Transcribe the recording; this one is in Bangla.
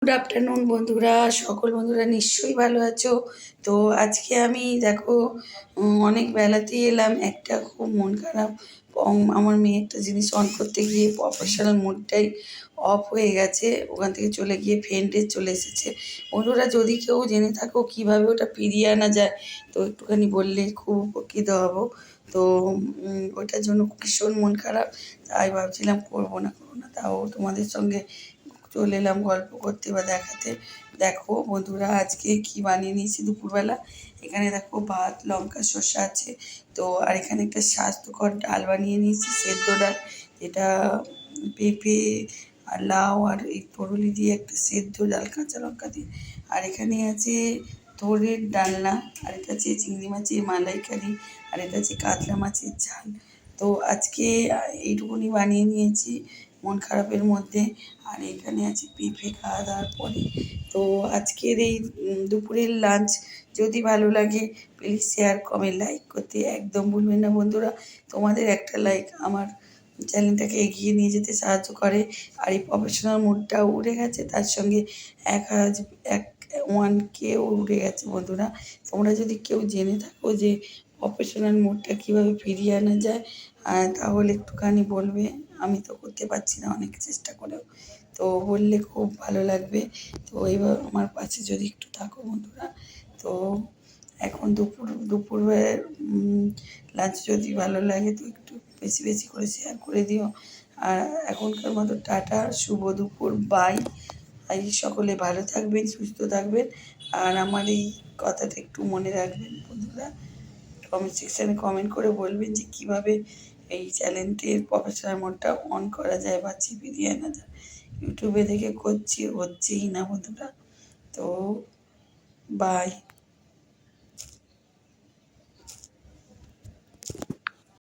গুড আফটারনুন বন্ধুরা, সকল বন্ধুরা নিশ্চয়ই ভালো আছো। তো আজকে আমি দেখো অনেক বেলাতেই এলাম, একটা খুব মন খারাপ। আমার মেয়ে একটা জিনিস অন করতে গিয়ে প্রফেশনাল মোডটাই অফ হয়ে গেছে, ওখান থেকে চলে গিয়ে ফ্রেন্ডে চলে এসেছে। বন্ধুরা যদি কেউ জেনে থাকো কীভাবে ওটা ফিরিয়ে আনা যায় তো একটুখানি বললে খুব উপকৃত হব। তো ওটার জন্য ভীষণ মন খারাপ, তাই ভাবছিলাম করবো না তাও তোমাদের সঙ্গে চলে এলাম গল্প করতে বা দেখাতে। দেখো বন্ধুরা আজকে কি বানিয়ে নিয়েছি দুপুরবেলা। এখানে দেখো ভাত, লঙ্কা, শসা আছে। তো আর এখানে একটা স্বাস্থ্যকর ডাল বানিয়ে নিয়েছি, সেদ্ধ ডাল, যেটা পেঁপে আর লাউ আর এই তরুলি দিয়ে একটা সেদ্ধ ডাল কাঁচা লঙ্কা দিয়ে। আর এখানে আছে থোড়ের ডালনা, আর এটা আছে চিংড়ি মাছের মালাইকারি, আর এটা আছে কাতলা মাছের ঝাল। তো আজকে এইটুকুনি বানিয়ে নিয়েছি মন খারাপের মধ্যে। আর এখানে আছে পেঁপে খাওয়া দাওয়ার পরে। তো আজকের এই দুপুরের লাঞ্চ যদি ভালো লাগে প্লিজ শেয়ার, কমেন্ট, লাইক করতে একদম ভুলবেন না বন্ধুরা। তোমাদের একটা লাইক আমার চ্যানেলটাকে এগিয়ে নিয়ে যেতে সাহায্য করে। আর এই প্রফেশনাল মোডটাও উড়ে গেছে, তার সঙ্গে 1K উড়ে গেছে বন্ধুরা। তোমরা যদি কেউ জেনে থাকো যে প্রফেশনাল মোডটা কীভাবে ফিরিয়ে আনা যায় তাহলে একটুখানি বলবে। আমি তো করতে পারছি না অনেক চেষ্টা করেও, তো বললে খুব ভালো লাগবে। তো এবার আমার পাশে যদি একটু থাকো বন্ধুরা। তো এখন দুপুরবেলার লাঞ্চ যদি ভালো লাগে তো একটু বেশি বেশি করে শেয়ার করে দিও। আর এখনকার মতো টাটা, শুভ দুপুর, বাই। এই সকলে ভালো থাকবেন, সুস্থ থাকবেন। আর আমার এই কথাটা একটু মনে রাখবেন বন্ধুরা। কমেন্ট সেকশানে কমেন্ট করে বলবেন যে কীভাবে এই চ্যানেলটির প্রফেশনাল মোডটা অন করা যায় বা চিপে দিয়ে আনা যায়। ইউটিউবে দেখে করছি, হচ্ছেই না বন্ধুরা। তো বাই।